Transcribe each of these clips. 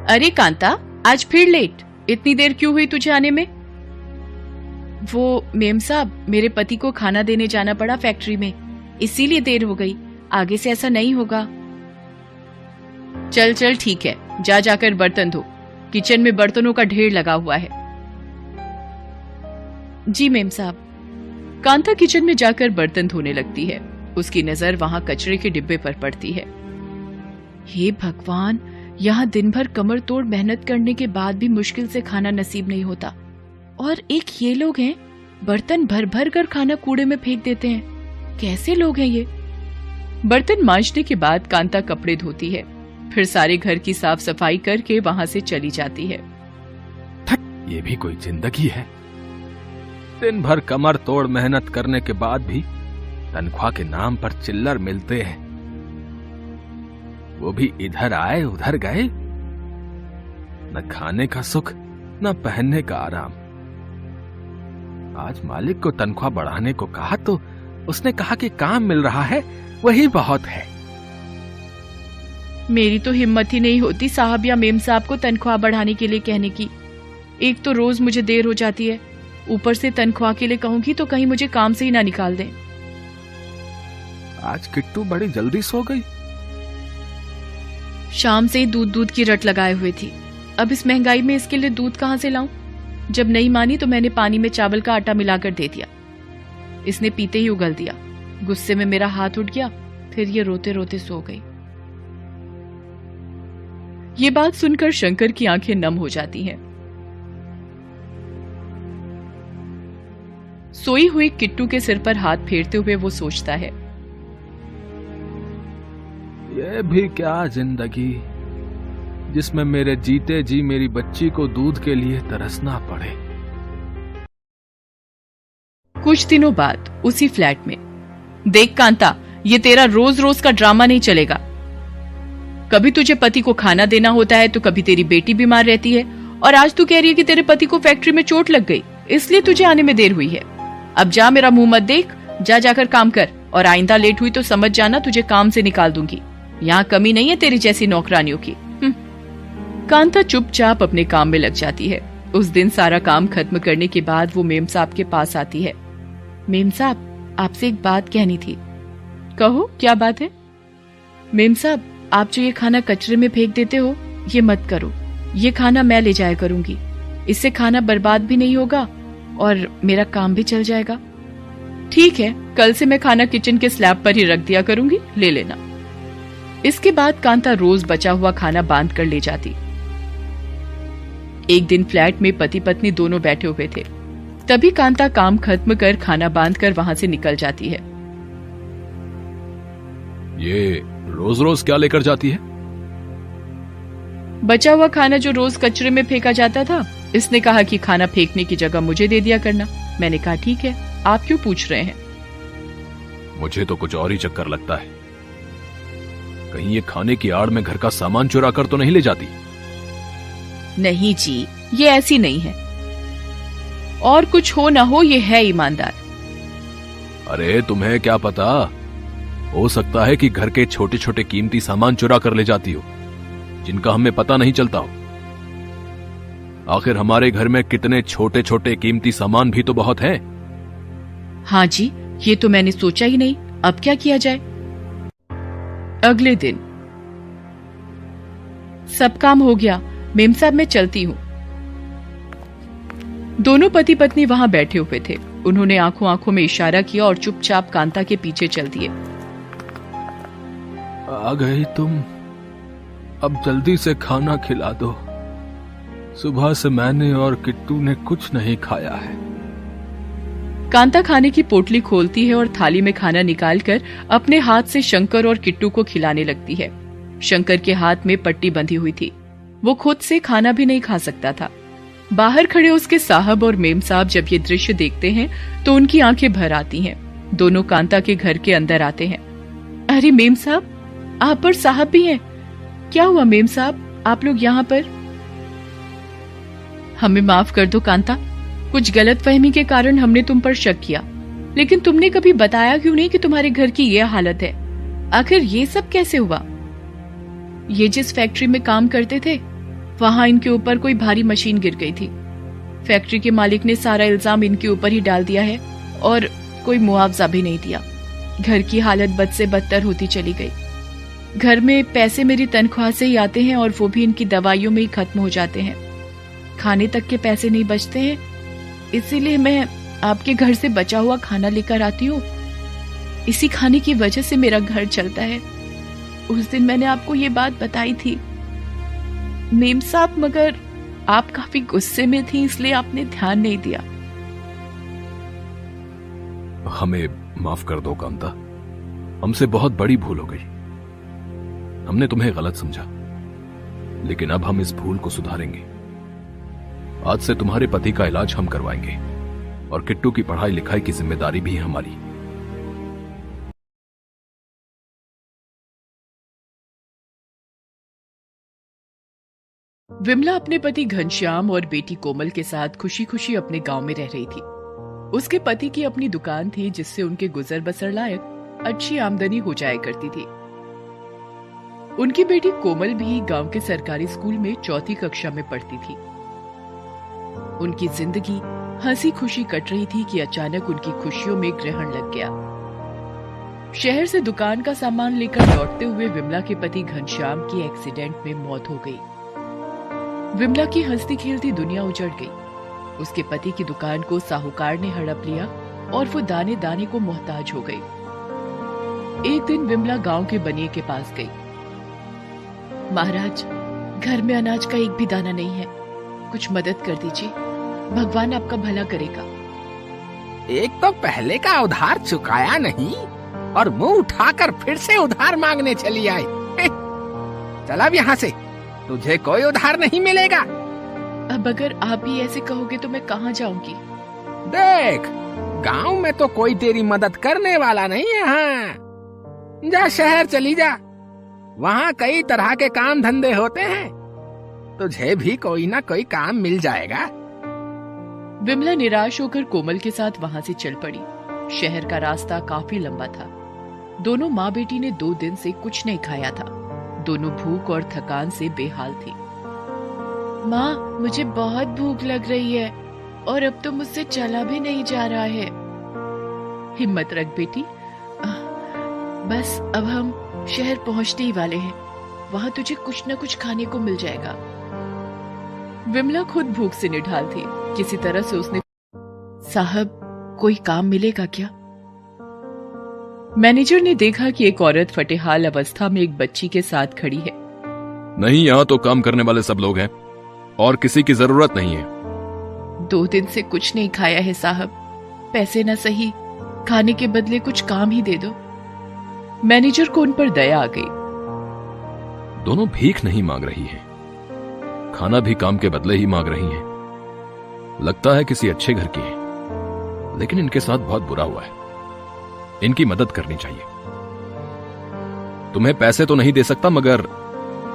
अरे कांता, आज फिर लेट। इतनी देर क्यों हुई तुझे आने में? वो मेम साहब, मेरे पति को खाना देने जाना पड़ा फैक्ट्री में, इसीलिए देर हो गई। आगे से ऐसा नहीं होगा। चल चल ठीक है, जा जाकर बर्तन धो। किचन में बर्तनों का ढेर लगा हुआ है। जी मेम साहब। कांता किचन में जाकर बर्तन धोने लगती है। उसकी नजर वहां कचरे के डिब्बे पर पड़ती है। हे भगवान, यहाँ दिन भर कमर तोड़ मेहनत करने के बाद भी मुश्किल से खाना नसीब नहीं होता, और एक ये लोग हैं, बर्तन भर भर कर खाना कूड़े में फेंक देते हैं। कैसे लोग हैं ये? बर्तन मांजने के बाद कांता कपड़े धोती है, फिर सारे घर की साफ सफाई करके वहां से चली जाती है। ये भी कोई जिंदगी है? दिन भर कमर तोड़ मेहनत करने के बाद भी तनख्वाह के नाम पर चिल्लर मिलते हैं, वो भी इधर आए उधर गए। न खाने का सुख, न पहनने का आराम। आज मालिक को तनख्वाह बढ़ाने को कहा तो उसने कहा कि काम मिल रहा है, वही बहुत है। मेरी तो हिम्मत ही नहीं होती साहब या मेम साहब को तनख्वाह बढ़ाने के लिए कहने की। एक तो रोज मुझे देर हो जाती है, ऊपर से तनख्वाह के लिए कहूंगी तो कहीं मुझे काम से ही ना निकाल दें। आज किट्टू बड़ी जल्दी सो गई। शाम से ही दूध की रट लगाए हुए थी। अब इस महंगाई में इसके लिए दूध कहां से लाऊं? जब नहीं मानी तो मैंने पानी में चावल का आटा मिलाकर दे दिया। इसने पीते ही उगल दिया। गुस्से में मेरा हाथ उठ गया, फिर ये रोते रोते सो गई। ये बात सुनकर शंकर की आंखें नम हो जाती हैं। सोई हुई किट्टू के सिर पर हाथ फेरते हुए वो सोचता है, ये भी क्या जिंदगी जिसमें मेरे जीते जी मेरी बच्ची को दूध के लिए तरसना पड़े। कुछ दिनों बाद उसी फ्लैट में, देख कांता, ये तेरा रोज रोज का ड्रामा नहीं चलेगा। कभी तुझे पति को खाना देना होता है तो कभी तेरी बेटी बीमार रहती है, और आज तू कह रही है कि तेरे पति को फैक्ट्री में चोट लग गई, इसलिए तुझे आने में देर हुई है। अब जा, मेरा मुंह मत देख, जा जाकर काम कर, और आइंदा लेट हुई तो समझ जाना तुझे काम से निकाल दूंगी। यहाँ कमी नहीं है तेरी जैसी नौकरानियों की। कांता चुपचाप अपने काम में लग जाती है। उस दिन सारा काम खत्म करने के बाद वो मेम साहब के पास आती है। मेम साहब, आपसे एक बात कहनी थी। कहो, क्या बात है? मेम साहब, आप जो ये खाना कचरे में फेंक देते हो, ये मत करो। ये खाना मैं ले जाया करूंगी। इससे खाना बर्बाद भी नहीं होगा और मेरा काम भी चल जाएगा। ठीक है, कल से मैं खाना किचन के स्लैब पर ही रख दिया करूंगी, ले लेना। इसके बाद कांता रोज बचा हुआ खाना बांध कर ले जाती। एक दिन फ्लैट में पति पत्नी दोनों बैठे हुए थे। तभी कांता काम खत्म कर खाना बांध कर वहां से निकल जाती है। ये रोज रोज क्या लेकर जाती है? बचा हुआ खाना जो रोज कचरे में फेंका जाता था। इसने कहा कि खाना फेंकने की जगह मुझे दे दिया करना। मैंने कहा ठीक है, आप क्यों पूछ रहे हैं? मुझे तो कुछ और ही चक्कर लगता है। कहीं ये खाने की आड़ में घर का सामान चुरा कर तो नहीं ले जाती? नहीं जी, ये ऐसी नहीं है। और कुछ हो ना हो, ये है ईमानदार। अरे तुम्हें क्या पता, हो सकता है कि घर के छोटे छोटे कीमती सामान चुरा कर ले जाती हो, जिनका हमें पता नहीं चलता हो। आखिर हमारे घर में कितने छोटे छोटे कीमती सामान भी तो बहुत हैं। हाँ जी, ये तो मैंने सोचा ही नहीं। अब क्या किया जाए? अगले दिन सब काम हो गया। मेम साहब, मैं चलती हूँ। दोनों पति पत्नी वहां बैठे हुए थे। उन्होंने आंखों आंखों में इशारा किया और चुपचाप कांता के पीछे चल दिए। आ गई तुम, अब जल्दी से खाना खिला दो। सुबह से मैंने और किट्टू ने कुछ नहीं खाया है। कांता खाने की पोटली खोलती है और थाली में खाना निकालकर अपने हाथ से शंकर और किट्टू को खिलाने लगती है। शंकर के हाथ में पट्टी बंधी हुई थी। वो खुद से खाना भी नहीं खा सकता था। बाहर खड़े उसके साहब और मेम साहब जब ये दृश्य देखते हैं तो उनकी आंखें भर आती हैं। दोनों कांता के घर के अंदर आते हैं। अरे मेम साहब, आप पर साहब भी हैं। क्या हुआ मेम साहब, आप लोग यहाँ पर? हमें माफ कर दो कांता, कुछ गलतफहमी के कारण हमने तुम पर शक किया, लेकिन तुमने कभी बताया क्यों नहीं कि तुम्हारे घर की यह हालत है? आखिर ये सब कैसे हुआ? ये जिस फैक्ट्री में काम करते थे, वहां इनके ऊपर कोई भारी मशीन गिर गई थी। फैक्ट्री के मालिक ने सारा इल्जाम इनके ऊपर ही डाल दिया है और कोई मुआवजा भी नहीं दिया। घर की हालत बद से बदतर होती चली गई। घर में पैसे मेरी तनख्वाह से ही आते हैं और वो भी इनकी दवाइयों में ही खत्म हो जाते हैं। खाने तक के पैसे नहीं बचते हैं, इसीलिए मैं आपके घर से बचा हुआ खाना लेकर आती हूँ। इसी खाने की वजह से मेरा घर चलता है। उस दिन मैंने आपको ये बात बताई थी मेम साहब, मगर आप काफी गुस्से में थी, इसलिए आपने ध्यान नहीं दिया। हमें माफ कर दो कांता, हमसे बहुत बड़ी भूल हो गई। हमने तुम्हें गलत समझा, लेकिन अब हम इस भूल को सुधारेंगे। आज से तुम्हारे पति का इलाज हम करवाएंगे और किट्टू की पढ़ाई लिखाई की जिम्मेदारी भी है हमारी। विमला अपने पति घनश्याम और बेटी कोमल के साथ खुशी खुशी अपने गांव में रह रही थी। उसके पति की अपनी दुकान थी, जिससे उनके गुजर बसर लायक अच्छी आमदनी हो जाया करती थी। उनकी बेटी कोमल भी गांव के सरकारी स्कूल में 4th कक्षा में पढ़ती थी। उनकी जिंदगी हंसी खुशी कट रही थी कि अचानक उनकी खुशियों में ग्रहण लग गया। शहर से दुकान का सामान लेकर लौटते हुए विमला के पति घनश्याम की एक्सीडेंट में मौत हो गई। विमला की हंसती खेलती दुनिया उजड़ गई। उसके पति की दुकान को साहूकार ने हड़प लिया और वो दाने दाने को मोहताज हो गई। एक दिन विमला गांव के बनिए के पास गई। महाराज, घर में अनाज का एक भी दाना नहीं है, कुछ मदद कर दीजिए, भगवान आपका भला करेगा। एक तो पहले का उधार चुकाया नहीं और मुंह उठाकर फिर से उधार मांगने चली आई। चल अब यहाँ से, तुझे कोई उधार नहीं मिलेगा। अब अगर आप भी ऐसे कहोगे तो मैं कहाँ जाऊंगी? देख, गांव में तो कोई तेरी मदद करने वाला नहीं है। हाँ, जा शहर चली जा, वहाँ कई तरह के काम धंधे होते हैं, तुझे भी कोई ना कोई काम मिल जाएगा। विमला निराश होकर कोमल के साथ वहां से चल पड़ी। शहर का रास्ता काफी लंबा था। दोनों माँ बेटी ने 2 दिन से कुछ नहीं खाया था। दोनों भूख और थकान से बेहाल थी। माँ, मुझे बहुत भूख लग रही है और अब तो मुझसे चला भी नहीं जा रहा है। हिम्मत रख बेटी, बस अब हम शहर पहुंचने ही वाले हैं, वहां तुझे कुछ न कुछ खाने को मिल जाएगा। विमला खुद भूख से निढाल थी। किसी तरह से उसने, साहब कोई काम मिलेगा क्या? मैनेजर ने देखा कि एक औरत फटेहाल अवस्था में एक बच्ची के साथ खड़ी है। नहीं, यहाँ तो काम करने वाले सब लोग हैं और किसी की जरूरत नहीं है। 2 दिन से कुछ नहीं खाया है साहब, पैसे न सही, खाने के बदले कुछ काम ही दे दो। मैनेजर को उन पर दया आ गई। दोनों भीख नहीं मांग रही हैं, खाना भी काम के बदले ही मांग रही हैं। लगता है किसी अच्छे घर की हैं, लेकिन इनके साथ बहुत बुरा हुआ है। इनकी मदद करनी चाहिए। तुम्हें पैसे तो नहीं दे सकता, मगर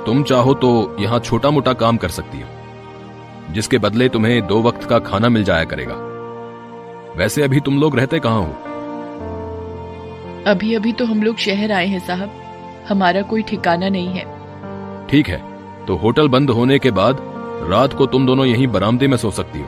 तुम चाहो तो यहां छोटा मोटा काम कर सकती हो, जिसके बदले तुम्हें 2 वक्त का खाना मिल जाया करेगा। वैसे अभी तुम लोग रहते कहां हो? अभी अभी तो हम लोग शहर आए हैं साहब, हमारा कोई ठिकाना नहीं है। ठीक है, तो होटल बंद होने के बाद रात को तुम दोनों यहीं बरामदे में सो सकती हो।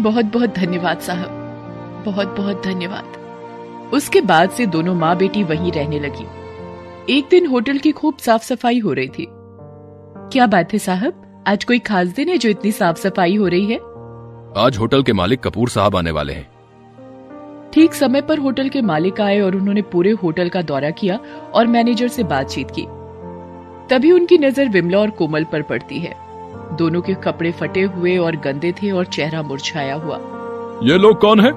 बहुत बहुत धन्यवाद साहब, बहुत बहुत धन्यवाद। उसके बाद से दोनों माँ बेटी वहीं रहने लगी। एक दिन होटल की खूब साफ सफाई हो रही थी। क्या बात है साहब, आज कोई खास दिन है जो इतनी साफ सफाई हो रही है? आज होटल के मालिक कपूर साहब आने वाले हैं। ठीक समय पर होटल के मालिक आए और उन्होंने पूरे होटल का दौरा किया और मैनेजर से बातचीत की। तभी उनकी नजर विमला और कोमल पर पड़ती है। दोनों के कपड़े फटे हुए और गंदे थे और चेहरा मुरझाया हुआ। ये लोग कौन है?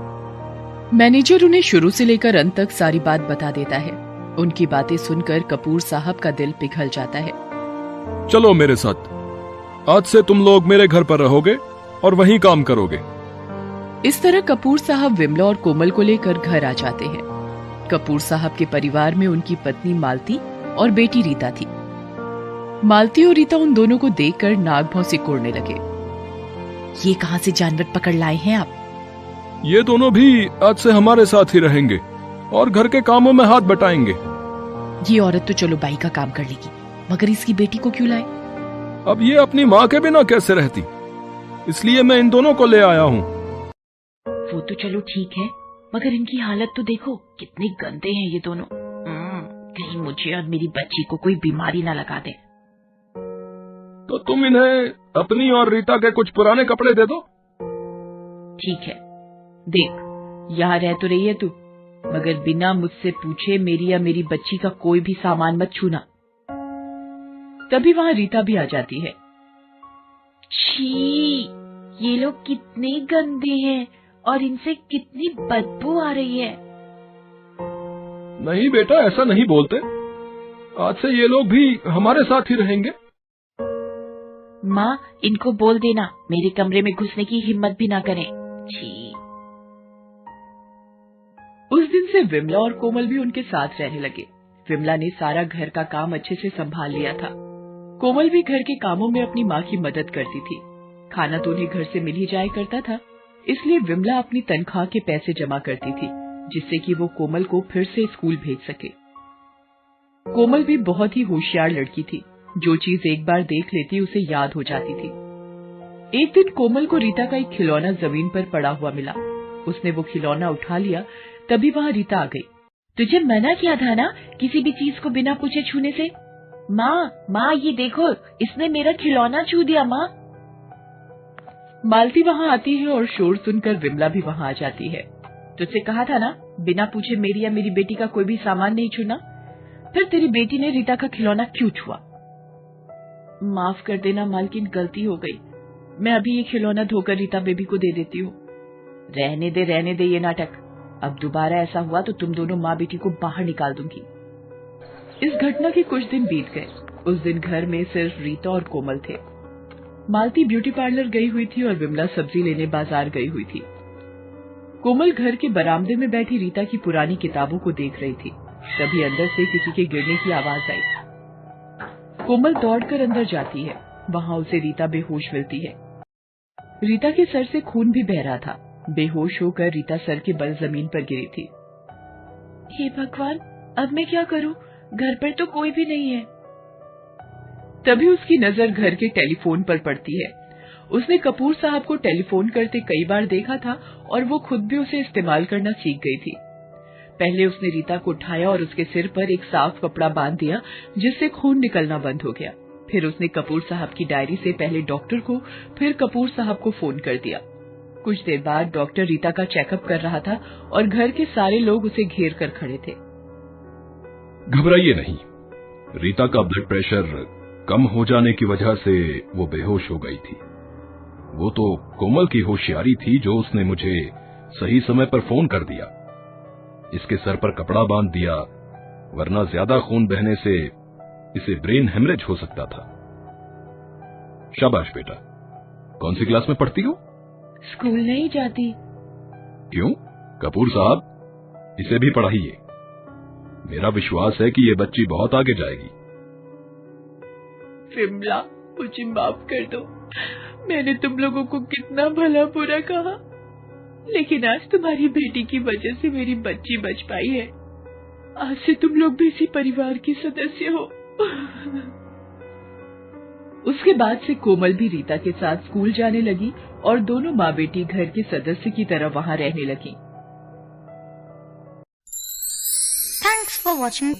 मैनेजर उन्हें शुरू से लेकर अंत तक सारी बात बता देता है। उनकी बातें सुनकर कपूर साहब का दिल पिघल जाता है। चलो मेरे साथ, आज से तुम लोग मेरे घर पर रहोगे और वहीं काम करोगे। इस तरह कपूर साहब विमला और कोमल को लेकर घर आ जाते हैं। कपूर साहब के परिवार में उनकी पत्नी मालती और बेटी रीता थी। मालती और रीता उन दोनों को देखकर नाग भौं से कोड़ने लगे। ये कहां से जानवर पकड़ लाए हैं आप? ये दोनों भी आज से हमारे साथ ही रहेंगे और घर के कामों में हाथ बटाएंगे। ये औरत तो चलो बाई का काम कर लेगी, मगर इसकी बेटी को क्यों लाए? अब ये अपनी माँ के बिना कैसे रहती, इसलिए मैं इन दोनों को ले आया हूँ। वो तो चलो ठीक है, मगर इनकी हालत तो देखो, कितने गंदे हैं ये दोनों। कहीं मुझे और मेरी बच्ची को कोई बीमारी ना लगा दे। तो तुम इन्हें अपनी और रीता के कुछ पुराने कपड़े दे दो। ठीक है, देख यहाँ रह तो रही है तू, मगर बिना मुझसे पूछे मेरी या मेरी बच्ची का कोई भी सामान मत छूना। तभी वहाँ रीता भी आ जाती है। छी, ये लोग कितने गंदे हैं और इनसे कितनी बदबू आ रही है। नहीं बेटा, ऐसा नहीं बोलते, आज से ये लोग भी हमारे साथ ही रहेंगे। माँ, इनको बोल देना मेरे कमरे में घुसने की हिम्मत भी ना करें। छी। उस दिन से विमला और कोमल भी उनके साथ रहने लगे। विमला ने सारा घर का काम अच्छे से संभाल लिया था। कोमल भी घर के कामों में अपनी माँ की मदद करती थी। खाना तो उन्हें घर से मिल ही जाया करता था, इसलिए विमला अपनी तनख्वाह के पैसे जमा करती थी, जिससे कि वो कोमल को फिर से स्कूल भेज सके। कोमल भी बहुत ही होशियार लड़की थी, जो चीज एक बार देख लेती उसे याद हो जाती थी। एक दिन कोमल को रीता का एक खिलौना जमीन पर पड़ा हुआ मिला। उसने वो खिलौना उठा लिया, तभी वहाँ रीता आ गई। तुझे मना किया था ना किसी भी चीज को बिना पूछे छूने से। माँ ये देखो, इसने मेरा खिलौना छू दिया। माँ। मालती वहाँ आती है और शोर सुनकर विमला भी वहाँ आ जाती है। तुझसे कहा था ना बिना पूछे मेरी या मेरी बेटी का कोई भी सामान नहीं छूना, फिर तेरी बेटी ने रीता का खिलौना क्यों छुआ? माफ कर देना मालकिन, गलती हो गई। मैं अभी ये खिलौना धोकर रीता बेबी को दे देती हूँ। रहने दे ये नाटक। अब दोबारा ऐसा हुआ तो तुम दोनों माँ बेटी को बाहर निकाल दूंगी। इस घटना के कुछ दिन बीत गए। उस दिन घर में सिर्फ रीता और कोमल थे। मालती ब्यूटी पार्लर गई हुई थी और विमला सब्जी लेने बाजार गई हुई थी। कोमल घर के बरामदे में बैठी रीता की पुरानी किताबों को देख रही थी। तभी अंदर से किसी के गिरने की आवाज आई। कोमल दौड़कर अंदर जाती है। वहाँ उसे रीता बेहोश मिलती है। रीता के सर से खून भी बह रहा था। बेहोश होकर रीता सर के बल जमीन पर गिरी थी। हे भगवान, अब मैं क्या करूं? घर पर तो कोई भी नहीं है। तभी उसकी नजर घर के टेलीफोन पर पड़ती है। उसने कपूर साहब को टेलीफोन करते कई बार देखा था और वो खुद भी उसे इस्तेमाल करना सीख गई थी। पहले उसने रीता को उठाया और उसके सिर पर एक साफ कपड़ा बांध दिया, जिससे खून निकलना बंद हो गया। फिर उसने कपूर साहब की डायरी से पहले डॉक्टर को, फिर कपूर साहब को फोन कर दिया। कुछ देर बाद डॉक्टर रीता का चेकअप कर रहा था और घर के सारे लोग उसे घेर कर खड़े थे। घबराइए नहीं, रीता का ब्लड प्रेशर कम हो जाने की वजह से वो बेहोश हो गई थी। वो तो कोमल की होशियारी थी जो उसने मुझे सही समय पर फोन कर दिया, इसके सर पर कपड़ा बांध दिया, वरना ज्यादा खून बहने से इसे ब्रेन हेमरेज हो सकता था। शाबाश बेटा। कौन सी क्लास में पढ़ती हो? स्कूल नहीं जाती। क्यों? कपूर साहब, इसे भी पढ़ाइए। मेरा विश्वास है कि ये बच्ची बहुत आगे जाएगी। विमला, मुझे माफ कर दो। मैंने तुम लोगों को कितना भला बुरा कहा, लेकिन आज तुम्हारी बेटी की वजह से मेरी बच्ची बच पाई है। आज से तुम लोग भी इसी परिवार के सदस्य हो। उसके बाद से कोमल भी रीता के साथ स्कूल जाने लगी और दोनों माँ बेटी घर के सदस्य की तरह वहाँ रहने लगी। Thanks for watching.